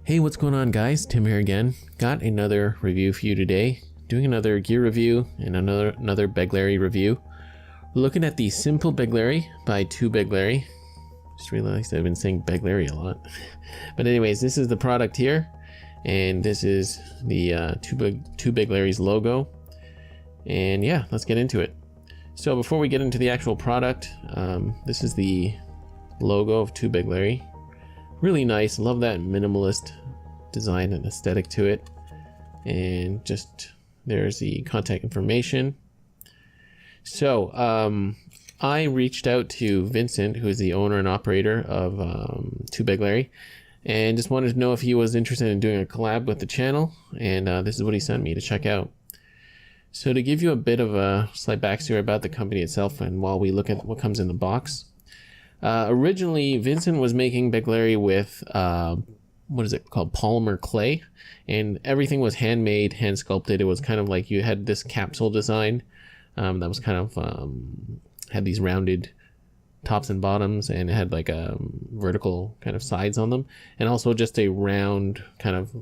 Hey, what's going on, guys? Tim here again. Got another review for you today. Doing another gear review and another begleri review. We're looking at the Simple Begleri by 2.begleri. Just realized I've been saying begleri a lot. But anyways, this is the product here, and this is the 2.begleri's logo. And yeah, let's get into it. So before we get into the actual product, this is the logo of 2.begleri. Really nice. Love that minimalist design and aesthetic to it. And just there's the contact information. So I reached out to Vincent, who is the owner and operator of 2.begleri, and just wanted to know if he was interested in doing a collab with the channel. And this is what he sent me to check out. So to give you a bit of a slight backstory about the company itself, and while we look at what comes in the box. Originally, Vincent was making begleri with, what is it called? Polymer clay. And everything was handmade, hand sculpted. It was kind of like you had this capsule design that was kind of, had these rounded tops and bottoms, and it had like a vertical kind of sides on them. And also just a round kind of,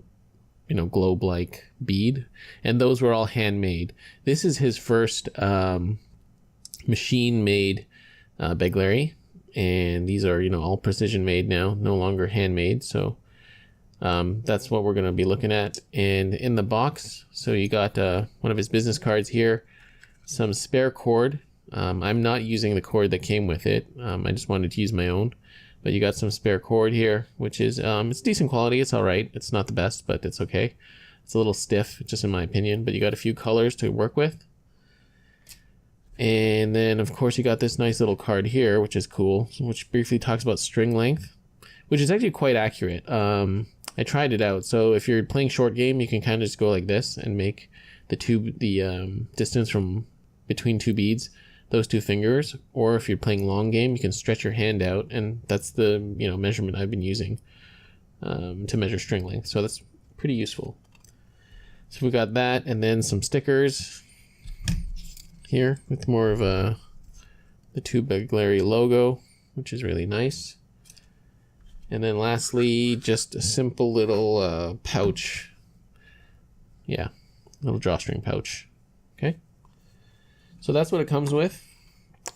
you know, globe-like bead. And those were all handmade. This is his first machine-made begleri. And these are, you know, all precision made now, no longer handmade. So that's what we're going to be looking at. And in the box, so you got one of his business cards here, some spare cord. I'm not using the cord that came with it. I just wanted to use my own. But you got some spare cord here, which is, it's decent quality. It's all right. It's not the best, but it's okay. It's a little stiff, just in my opinion. But you got a few colors to work with. And then, of course, you got this nice little card here, which is cool, which briefly talks about string length, which is actually quite accurate. I tried it out. So if you're playing short game, you can kind of just go like this and make the distance from between two beads, those two fingers. Or if you're playing long game, you can stretch your hand out, and that's the measurement I've been using to measure string length. So that's pretty useful. So we got that, and then some stickers here with more of the 2.begleri logo, which is really nice. And then lastly, just a simple little pouch. Yeah, little drawstring pouch. Okay, so that's what it comes with.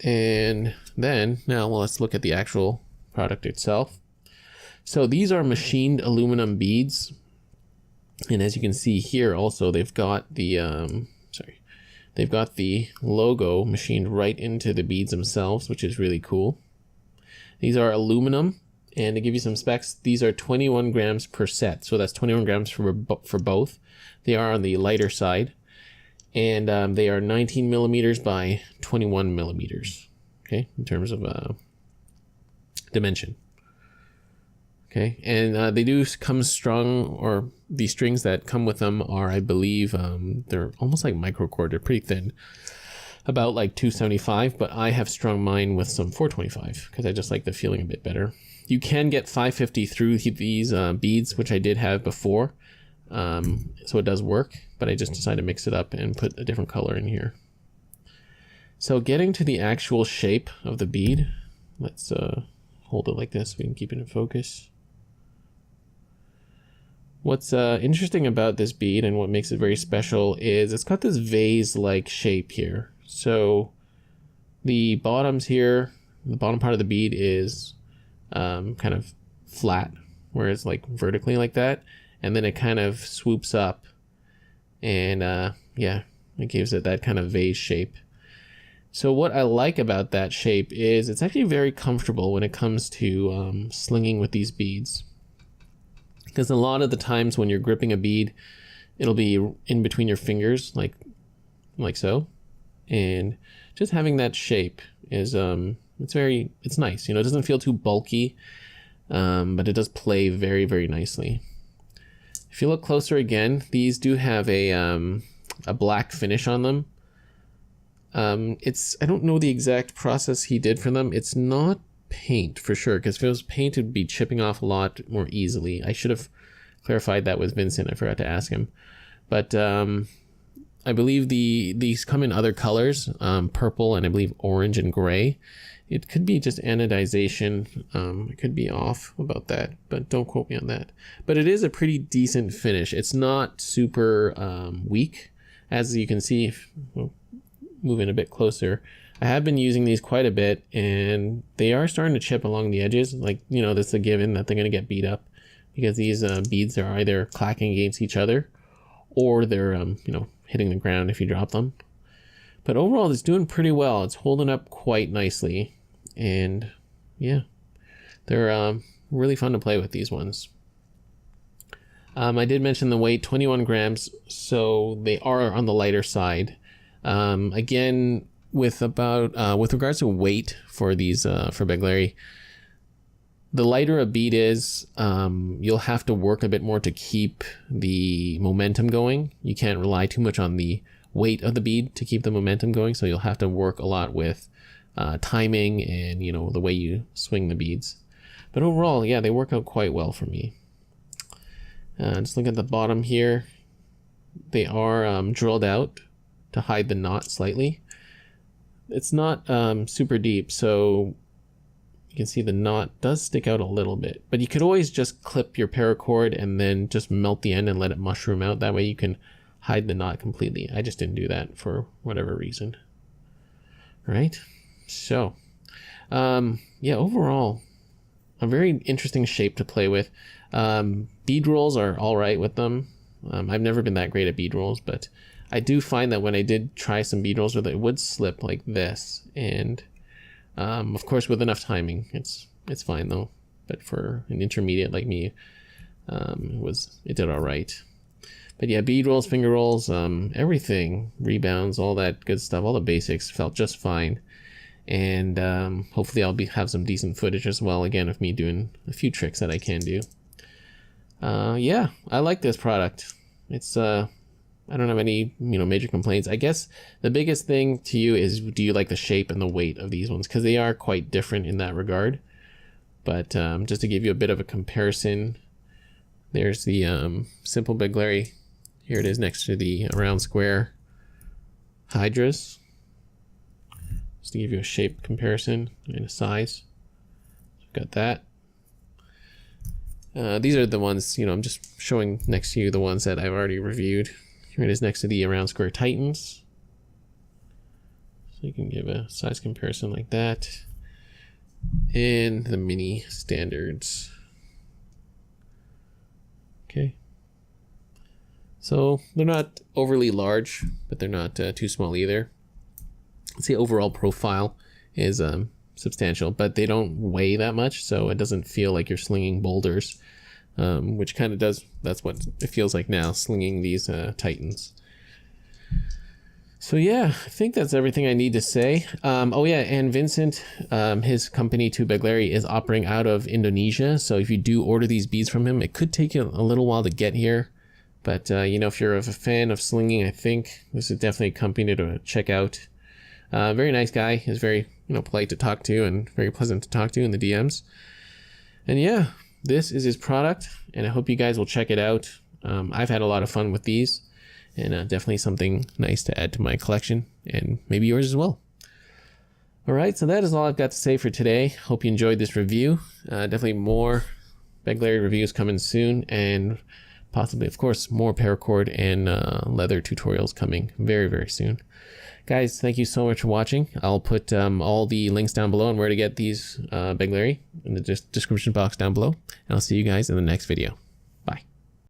And then now let's look at the actual product itself. So these are machined aluminum beads, and as you can see here, also they've got the they've got the logo machined right into the beads themselves, which is really cool. These are aluminum, and to give you some specs, these are 21 grams per set. So that's 21 grams for both. They are on the lighter side, and they are 19 millimeters by 21 millimeters, okay, in terms of dimension. Okay, and they do come strung, or the strings that come with them are, I believe, they're almost like microcord. They're pretty thin, about like 275, but I have strung mine with some 425 because I just like the feeling a bit better. You can get 550 through these beads, which I did have before, so it does work, but I just decided to mix it up and put a different color in here. So getting to the actual shape of the bead, let's hold it like this so we can keep it in focus. What's interesting about this bead and what makes it very special is it's got this vase-like shape here. So the bottoms here, the bottom part of the bead is kind of flat, where it's like vertically like that, and then it kind of swoops up, and yeah, it gives it that kind of vase shape. So what I like about that shape is it's actually very comfortable when it comes to slinging with these beads. Because a lot of the times when you're gripping a bead, it'll be in between your fingers, like so. And just having that shape is, it's nice. You know, it doesn't feel too bulky, but it does play very, very nicely. If you look closer again, these do have a black finish on them. I don't know the exact process he did for them. It's not paint for sure, because if it was paint, it would be chipping off a lot more easily. I should have clarified that with Vincent. I forgot to ask him. But I believe these come in other colors, purple and I believe orange and gray. It could be just anodization. It could be off about that, but don't quote me on that. But it is a pretty decent finish. It's not super weak, as you can see. If we'll move in a bit closer, I have been using these quite a bit, and they are starting to chip along the edges. Like, you know, that's a given that they're going to get beat up because these beads are either clacking against each other or they're you know, hitting the ground if you drop them. But overall, it's doing pretty well. It's holding up quite nicely. And yeah, they're really fun to play with, these ones. I did mention the weight, 21 grams, so they are on the lighter side. Again, with regards to weight for these for begleri, the lighter a bead is, you'll have to work a bit more to keep the momentum going. You can't rely too much on the weight of the bead to keep the momentum going, so you'll have to work a lot with timing and, you know, the way you swing the beads. But overall, yeah, they work out quite well for me. Just look at the bottom here. They are drilled out to hide the knot slightly. It's not super deep, so you can see the knot does stick out a little bit. But you could always just clip your paracord and then just melt the end and let it mushroom out. That way you can hide the knot completely. I just didn't do that for whatever reason. Right? So, yeah, overall, a very interesting shape to play with. Bead rolls are all right with them. I've never been that great at bead rolls, but I do find that when I did try some bead rolls with it, it would slip like this. And of course, with enough timing, it's fine though. But for an intermediate like me, it did all right. But yeah, bead rolls, finger rolls, everything, rebounds, all that good stuff, all the basics felt just fine. And hopefully I'll have some decent footage as well, again, of me doing a few tricks that I can do. Yeah, I like this product. It's I don't have any, you know, major complaints. I guess the biggest thing to you is, do you like the shape and the weight of these ones? Because they are quite different in that regard. But just to give you a bit of a comparison, there's the simple begleri. Here it is next to the round square hydras. Just to give you a shape comparison and a size. Got that. These are the ones, you know, I'm just showing next to you the ones that I've already reviewed. Here it is next to the round square titans. So you can give a size comparison like that. And the mini standards. Okay. So they're not overly large, but they're not too small either. The overall profile is substantial, but they don't weigh that much, so it doesn't feel like you're slinging boulders, which kind of does. That's what it feels like now, slinging these titans. So yeah, I think that's everything I need to say. Oh yeah, and Vincent, his company two.begleri is operating out of Indonesia, so if you do order these beads from him, it could take you a little while to get here. But you know, if you're a fan of slinging, I think this is definitely a company to check out. Very nice guy. He's very, you know, polite to talk to and very pleasant to talk to in the DMs. And yeah, this is his product, and I hope you guys will check it out. I've had a lot of fun with these, and definitely something nice to add to my collection, and maybe yours as well. All right, so that is all I've got to say for today. Hope you enjoyed this review. Definitely more begleri reviews coming soon, and possibly, of course, more paracord and leather tutorials coming very, very soon. Guys, thank you so much for watching. I'll put all the links down below and where to get these begleri in the description box down below. And I'll see you guys in the next video.